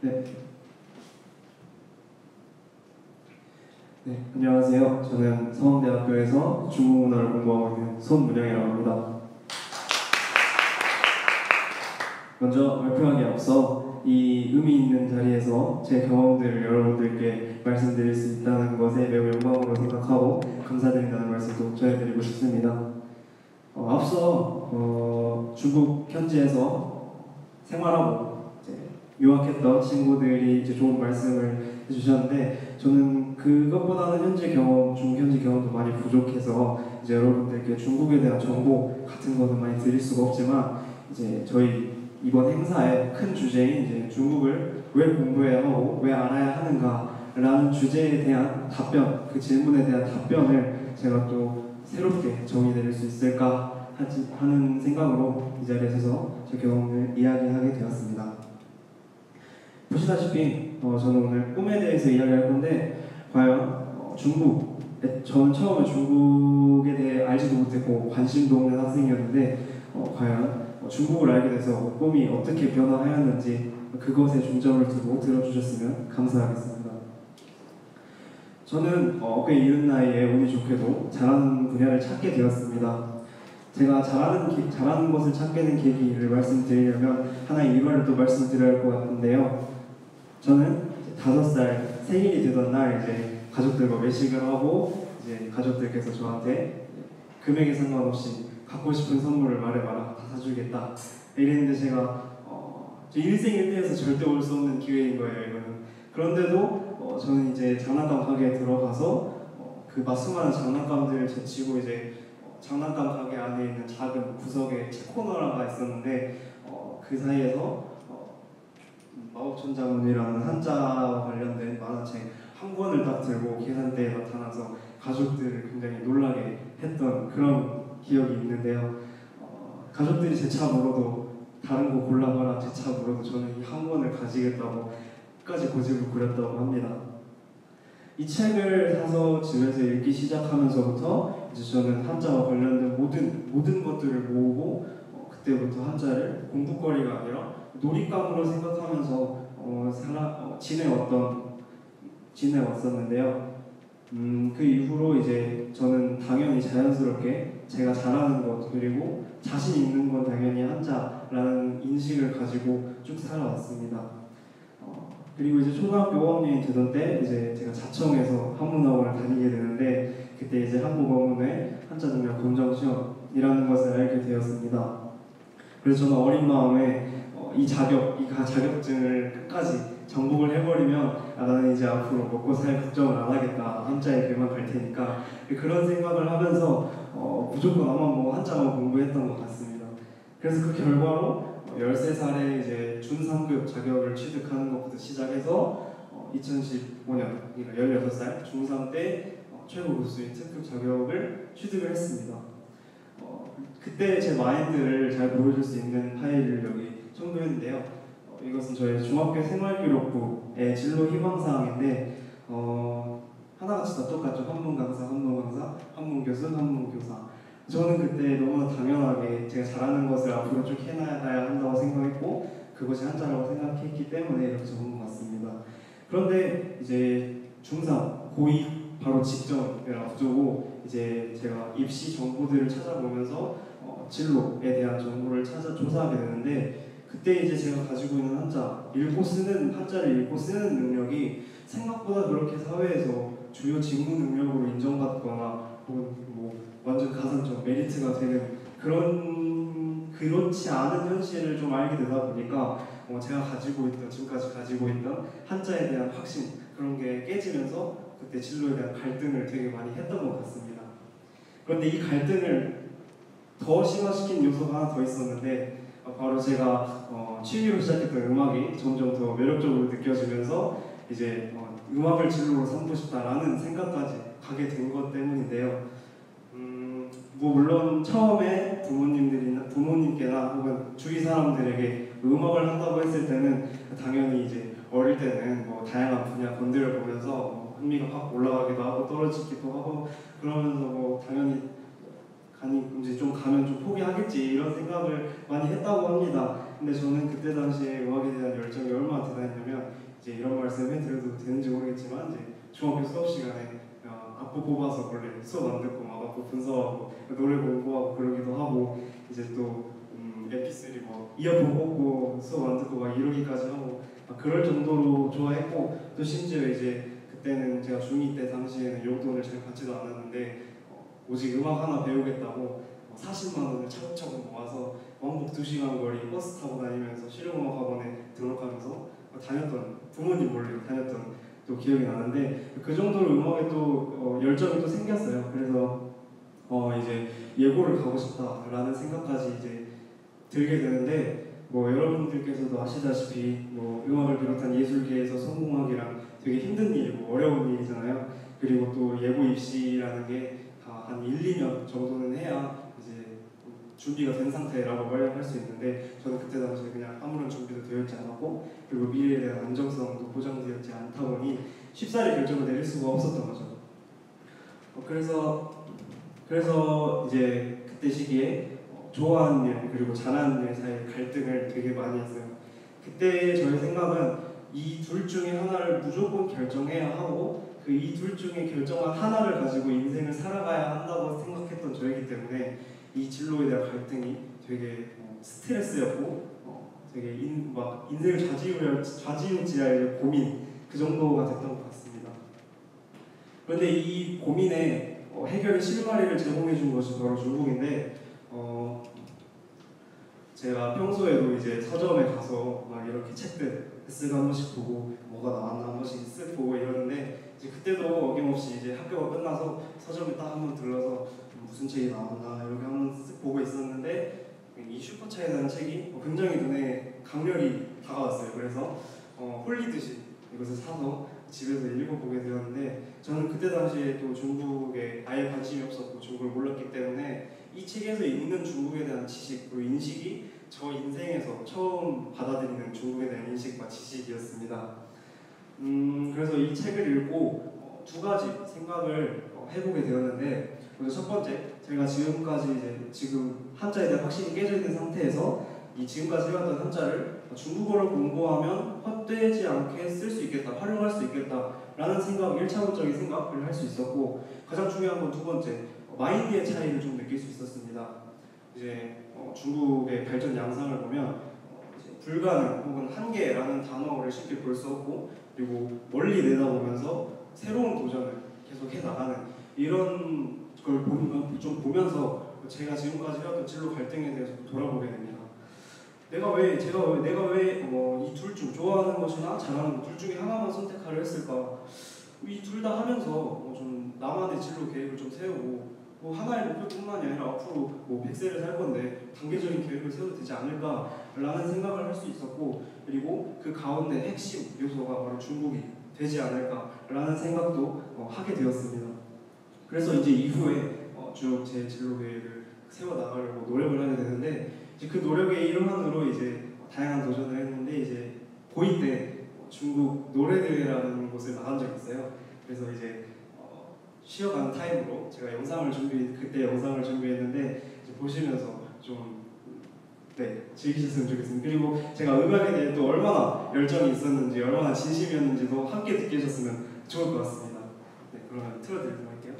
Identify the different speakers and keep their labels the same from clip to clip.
Speaker 1: 네. 네, 안녕하세요. 저는 서원대학교에서 중국문화를 공부하고 있는 손문영이라고 합니다. 먼저 발표하기에 앞서 이 의미 있는 자리에서 제 경험들을 여러분들께 말씀드릴 수 있다는 것에 매우 영광으로 생각하고 감사드린다는 말씀도 전해드리고 싶습니다. 앞서 중국 현지에서 생활하고 이제 유학했던 친구들이 이제 좋은 말씀을 해주셨는데 저는 그것보다는 현지 경험, 중국 현지 경험도 많이 부족해서 이제 여러분들께 중국에 대한 정보 같은 거는 많이 드릴 수가 없지만 이제 저희 이번 행사의 큰 주제인 이제 중국을 왜 공부해야 하고 왜 알아야 하는가라는 주제에 대한 답변, 그 질문에 대한 답변을 제가 또 새롭게 정의내릴 수 있을까 하는 생각으로 이 자리에 서서 제 경험을 이야기하게 되었습니다. 보시다시피 저는 오늘 꿈에 대해서 이야기할 건데 과연 저는 처음에 중국에 대해 알지도 못했고 관심도 없는 학생이었는데 과연 중국을 알게 돼서 꿈이 어떻게 변화하였는지 그것에 중점을 두고 들어주셨으면 감사하겠습니다. 저는 꽤 이른 나이에 운이 좋게도 잘하는 분야를 찾게 되었습니다. 제가 잘하는 것을 찾게 된 계기를 말씀드리려면 하나의 일화를 또 말씀드려야 할 것 같은데요. 저는 5살 생일이 되던 날 이제 가족들과 외식을 하고 이제 가족들께서 저한테 금액에 상관없이 갖고 싶은 선물을 말해봐라, 다 사주겠다 이랬는데 제가 제 일생일대에서 절대 올 수 없는 기회인 거예요. 이거는. 그런데도 저는 이제 장난감 가게에 들어가서 그 수많은 장난감들을 제치고 이제 장난감 가게 안에 있는 작은 구석에 책 코너가 있었는데 그 사이에서 마법천자문이라는 한자와 관련된 만화책 한 권을 딱 들고 계산대에 나타나서 가족들을 굉장히 놀라게 했던 그런 기억이 있는데요. 가족들이 제 차 물어도 다른 거 골라봐라, 제 차 물어도 저는 이 한 권을 가지겠다고 끝까지 고집을 부렸다고 합니다. 이 책을 사서 집에서 읽기 시작하면서부터 이제 저는 한자와 관련된 모든 것들을 모으고 그때부터 한자를 공부거리가 아니라 놀잇감으로 생각하면서 지내왔었는데요. 그 이후로 이제 저는 당연히 자연스럽게 제가 잘하는 것 그리고 자신 있는 건 당연히 한자라는 인식을 가지고 쭉 살아왔습니다. 그리고 이제 초등학교 5학년이 되던 때 이제 제가 자청해서 한문학원을 다니게 되는데 그때 이제 한국어문의 한자 능력 검정 시험이라는 것을 알게 되었습니다. 그래서 저는 어린 마음에 이 자격증을 끝까지 정복을 해버리면 나는 이제 앞으로 먹고 살 걱정을 안 하겠다, 한자의 길만 갈 테니까 그런 생각을 하면서 무조건 아마 한자만 공부했던 것 같습니다. 그래서 그 결과로 13살에 이제 중3급 자격을 취득하는 것부터 시작해서 2015년, 그러니까 16살 중3 때 최고 교수인 특급 자격을 취득을 했습니다. 그때 제 마인드를 잘 보여줄 수 있는 파일을 여기 첨부했는데요. 이것은 저희 중학교 생활기록부의 진로 희망사항인데 하나같이 다 똑같죠. 한문 강사, 한문 교수, 한문 교사. 저는 그때 너무나 당연하게 제가 잘하는 것을 앞으로 쭉 해나가야 한다고 생각했고 그것이 한자라고 생각했기 때문에 이렇게 적은 것 같습니다. 그런데 이제 중3, 고2 바로 직전을 앞두고 이제 제가 입시 정보들을 찾아보면서 진로에 대한 정보를 조사하게 되는데 그때 이제 제가 가지고 있는 한자를 읽고 쓰는 능력이 생각보다 그렇게 사회에서 주요 직무 능력으로 인정받거나 혹은 완전 가산점 메리트가 되는 그렇지 않은 현실을 좀 알게 되다 보니까 제가 지금까지 가지고 있던 한자에 대한 확신 그런 게 깨지면서 그때 진로에 대한 갈등을 되게 많이 했던 것 같습니다. 그런데 이 갈등을 더 심화시킨 요소가 하나 더 있었는데 바로 제가 취미로 시작했던 음악이 점점 더 매력적으로 느껴지면서 이제 음악을 진로로 삼고 싶다라는 생각까지 가게 된 것 때문인데요. 물론 처음에 부모님께나 혹은 주위 사람들에게 음악을 한다고 했을 때는 당연히 이제 어릴 때는 다양한 분야 건드려 보면서 흥미가 확 올라가기도 하고 떨어지기도 하고 그러면서 당연히 이제 좀 가면 좀 포기하겠지 이런 생각을 많이 했다고 합니다. 근데 저는 그때 당시에 음악에 대한 열정이 얼마나 대단했냐면 이제 이런 말씀 해드려도 되는지 모르겠지만 이제 중학교 수업 시간에 악보 뽑아서 원래 수업 안 듣고 막 악보 분석하고 노래 공부하고 그러기도 하고 이제 또 MP3 뭐 이어폰 꽂고 수업 안 듣고 막 이러기까지 하고 그럴 정도로 좋아했고 또 심지어 이제 그때는 제가 중2 때 당시에는 용돈을 잘 받지도 않았는데 오직 음악 하나 배우겠다고 40만 원을 차곡차곡 모아서 왕복 2시간 거리 버스 타고 다니면서 실용음악학원에 등록하면서 다녔던 부모님 몰래 다녔던 또 기억이 나는데 그 정도로 음악에 또 열정이 또 생겼어요. 그래서 이제 예고를 가고 싶다라는 생각까지 이제 들게 되는데 뭐 여러분들께서도 아시다시피 뭐 음악을 비롯한 예술계에서 성공하기란 되게 힘든 일이고 어려운 일이잖아요. 그리고 또 예고 입시라는 게 다 한 1, 2년 정도는 해야 이제 준비가 된 상태라고 말할 수 있는데 저는 그때 당시에 그냥 아무런 준비도 되어 있지 않았고 그리고 미래에 대한 안정성도 보장되었지 않다 보니 쉽사리 결정을 내릴 수가 없었던 거죠. 그래서 이제 그때 시기에 좋아하는 일 그리고 잘하는 일 사이의 갈등을 되게 많이 했어요. 그때 저의 생각은 이 둘 중에 하나를 무조건 결정해야 하고 그 이 둘 중에 결정한 하나를 가지고 인생을 살아가야 한다고 생각했던 저이기 때문에 이 진로에 대한 갈등이 되게 스트레스였고 되게 인생을 좌지우지할 고민 그 정도가 됐던 것 같습니다. 그런데 이 고민에 해결의 실마리를 제공해 준 것이 바로 중국인데 제가 평소에도 이제 서점에 가서 막 이렇게 책들 쓱 한 번씩 보고 뭐가 나왔나 한 번씩 쓱 보고 이러는데 이제 그때도 어김없이 이제 학교가 끝나서 서점에 딱 한 번 들러서 무슨 책이 나왔나 이렇게 한 번 쓱 보고 있었는데 이 슈퍼차이라는 책이 굉장히 눈에 강렬히 다가왔어요. 그래서 홀리듯이 이것을 사서 집에서 읽어보게 되었는데 저는 그때 당시에 또 중국에 아예 관심이 없었고 중국을 몰랐기 때문에 이 책에서 읽는 중국에 대한 지식 그리고 인식이 저 인생에서 처음 받아들이는 중국에 대한 인식과 지식이었습니다. 그래서 이 책을 읽고 두 가지 생각을 해보게 되었는데 먼저 첫 번째, 제가 지금까지 지금 한자에 대한 확신이 깨져 있는 상태에서 이 지금까지 해왔던 한자를 중국어를 공부하면 헛되지 않게 쓸 수 있겠다, 활용할 수 있겠다라는 생각, 1차원적인 생각을 할 수 있었고 가장 중요한 건 두 번째, 마인드의 차이를 좀 느낄 수 있었습니다. 이제 중국의 발전 양상을 보면 이제 불가능 혹은 한계라는 단어를 쉽게 볼 수 없고 그리고 멀리 내다보면서 새로운 도전을 계속 해나가는 이런 걸 좀 보면서 제가 지금까지 해왔던 진로 갈등에 대해서 돌아보게 됩니다. 내가 왜 이 둘 중 좋아하는 것이나 잘하는 것 둘 중에 하나만 선택하려 했을까? 이 둘 다 하면서 좀 나만의 진로 계획을 좀 세우고 하나의 목표뿐만이 아니라 앞으로 100세를 살 건데 단계적인 계획을 세워도 되지 않을까라는 생각을 할 수 있었고 그리고 그 가운데 핵심 요소가 바로 중국이 되지 않을까라는 생각도 하게 되었습니다. 그래서 이제 이후에 쭉 제 진로 계획을 세워나가려고 노력을 하게 되는데 이제 그 노력의 일환으로 이제 다양한 도전을 했는데 이제 고2 때 중국 노래대회라는 곳을 나간 적이 있어요. 그래서 이제 쉬어가는 타임으로 제가 그때 영상을 준비했는데 이제 보시면서 좀 즐기셨으면 좋겠습니다. 그리고 제가 음악에 대해 또 얼마나 열정이 있었는지 얼마나 진심이었는지도 함께 느끼셨으면 좋을 것 같습니다. 네, 그러면 틀어드리도록 할게요.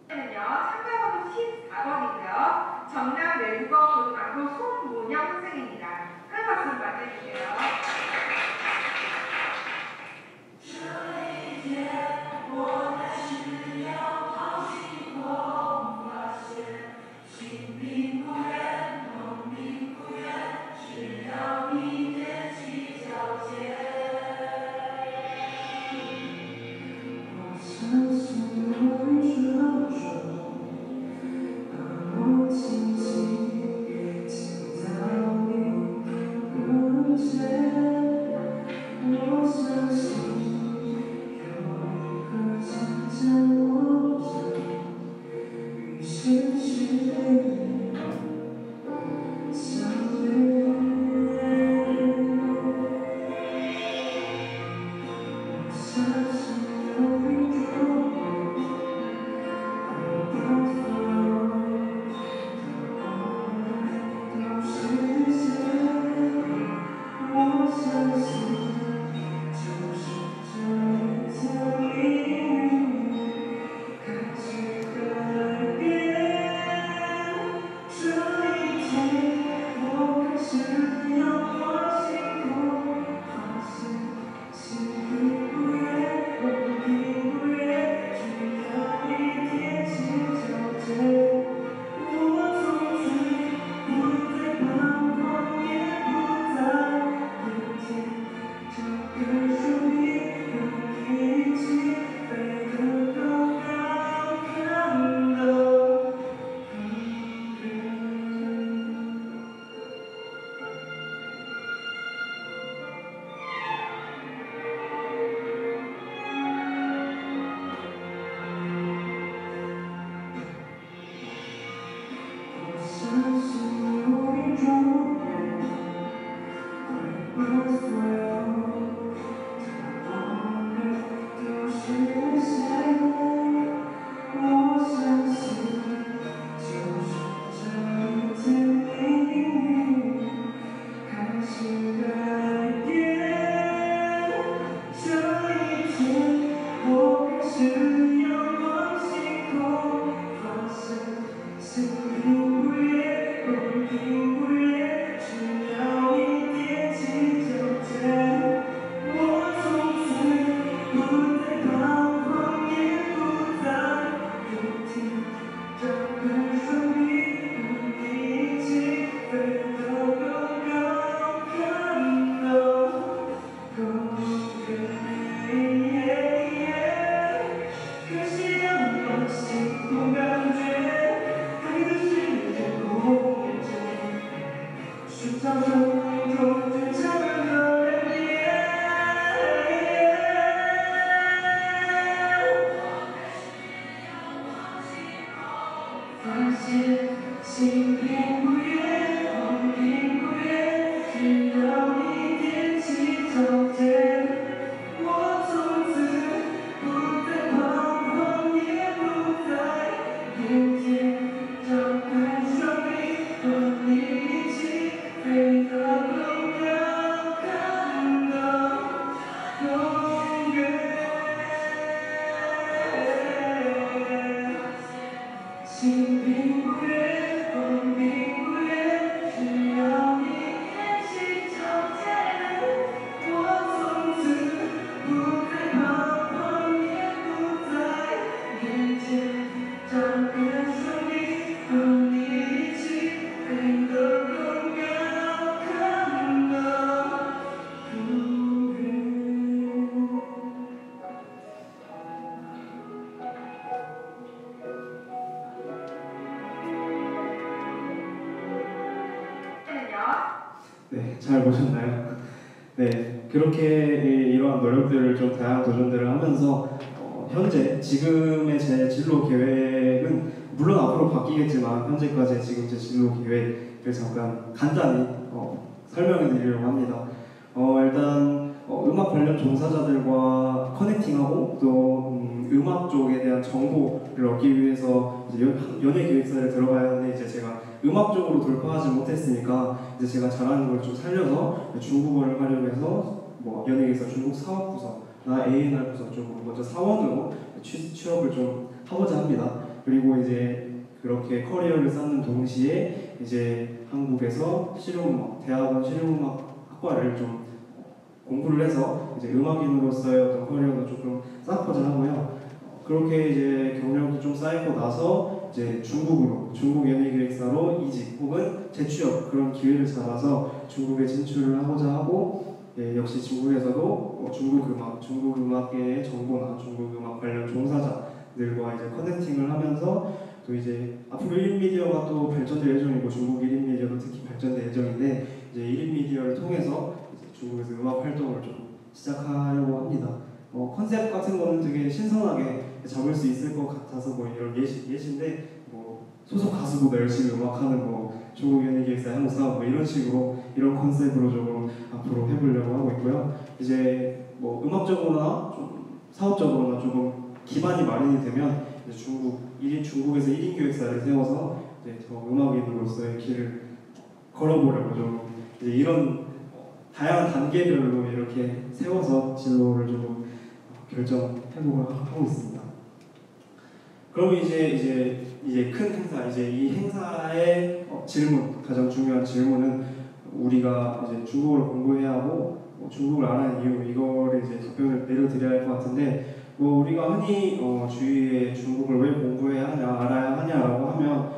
Speaker 2: 참가번호 14번이고요. 전남 외국어 고등학교 손문영 학생입니다. 큰 박수 맞아주세요.
Speaker 1: 네, 잘 보셨나요? 네, 그렇게 이러한 노력들을 좀 다양한 도전들을 하면서 현재 지금의 제 진로 계획은 물론 앞으로 바뀌겠지만 현재까지 지금 제 진로 계획을 잠깐 간단히 설명해 드리려고 합니다. 일단 음악 관련 종사자들과 커넥팅하고 또 음악 쪽에 대한 정보를 얻기 위해서 이제 연예기획사를 들어가야 하는데 이제 제가 음악 쪽으로 돌파하지 못했으니까 이제 제가 잘하는 걸 좀 살려서 중국어를 활용해서 뭐 연예기획사 중국 사업부서나 A&R 부서 쪽으로 먼저 사원으로 취업을 좀 하고자 합니다. 그리고 이제 그렇게 커리어를 쌓는 동시에 이제 한국에서 실용음악 대학원 실용음악 학과를 좀 공부를 해서 이제 음악인으로서의 어떤 커리어도 조금 쌓고자 하고요. 그렇게 이제 경력이 좀 쌓이고 나서 이제 중국 연예기획사로 이직 혹은 재취업 그런 기회를 잡아서 중국에 진출을 하고자 하고 역시 중국에서도 중국 음악계의 정보나 중국 음악 관련 종사자들과 이제 커넥팅을 하면서 또 이제 앞으로 1인 미디어가 또 발전될 예정이고 중국 1인 미디어도 특히 발전될 예정인데 이제 1인 미디어를 통해서 이제 중국에서 음악 활동을 좀 시작하려고 합니다. 컨셉 같은 거는 되게 신선하게 잡을 수 있을 것 같아서 뭐 이런 예시인데 뭐 소속 가수보다 열심히 음악하는 뭐 중국 연예기획사 형사 뭐 이런 식으로 이런 컨셉으로 조금 앞으로 해보려고 하고 있고요. 이제 뭐 음악적으로나 좀 사업적으로나 조금 기반이 마련이 되면 이제 중국에서 1인 기획사를 세워서 이제 저 음악인으로서의 길을 걸어보려고 좀 이제 이런 다양한 단계별로 이렇게 세워서 진로를 조금 결정해보고 하고 있습니다. 그럼 이제 큰 행사, 이제 이 행사의 가장 중요한 질문은 우리가 이제 중국어를 공부해야 하고 중국을 알아야 하는 이유 이거를 이제 답변을 내려드려야 할 것 같은데 우리가 흔히 주위에 중국을 왜 공부해야 하냐, 알아야 하냐라고 하면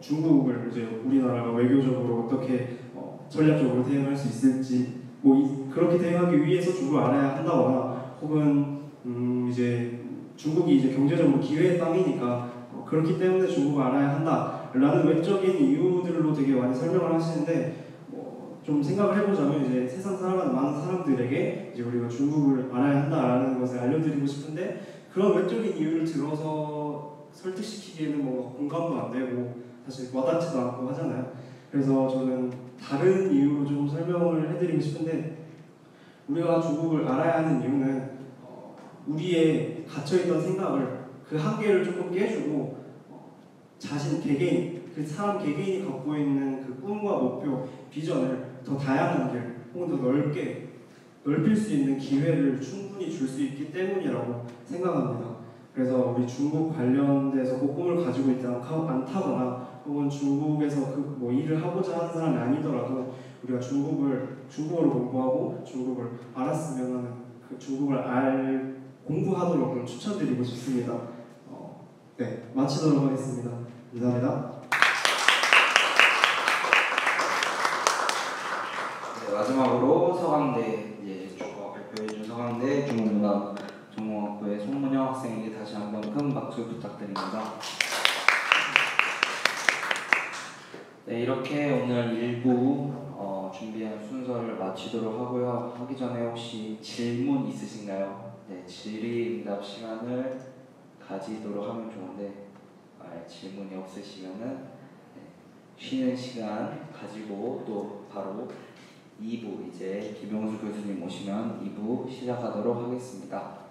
Speaker 1: 중국을 이제 우리나라가 외교적으로 어떻게 전략적으로 대응할 수 있을지 그렇게 대응하기 위해서 중국을 알아야 한다거나 혹은 이제 중국이 이제 경제적으로 기회의 땅이니까 그렇기 때문에 중국을 알아야 한다라는 외적인 이유들로 되게 많이 설명을 하시는데 좀 생각을 해보자면 이제 세상 살아가는 많은 사람들에게 이제 우리가 중국을 알아야 한다라는 것을 알려드리고 싶은데 그런 외적인 이유를 들어서 설득시키기에는 뭔가 공감도 안 되고 사실 와닿지도 않고 하잖아요. 그래서 저는 다른 이유로 좀 설명을 해드리고 싶은데 우리가 중국을 알아야 하는 이유는 우리의 갇혀있던 생각을 그 한계를 조금 깨주고 자신 개개인 그 사람 개개인이 갖고 있는 그 꿈과 목표, 비전을 더 다양한 길 혹은 더 넓게 넓힐 수 있는 기회를 충분히 줄 수 있기 때문이라고 생각합니다. 그래서 우리 중국 관련돼서 꼭 꿈을 가지고 있지 않다거나 혹은 중국에서 뭐 일을 하고자 하는 사람이 아니더라도 우리가 중국어를 공부하고 중국을 알았으면 하는 그 중국을 공부하도록 좀 추천드리고 싶습니다. 네, 마치도록 하겠습니다. 감사합니다.
Speaker 3: 네, 마지막으로 서강대 발표해준 서강대 중국문화 전공학부의 송문영 학생에게 다시 한번 큰 박수 부탁드립니다. 네, 이렇게 오늘 1부 준비한 순서를 마치도록 하고요. 하기 전에 혹시 질문 있으신가요? 네, 질의응답 시간을 가지도록 하면 좋은데 질문이 없으시면은 쉬는 시간 가지고 또 바로 2부 이제 김용수 교수님 오시면 2부 시작하도록 하겠습니다.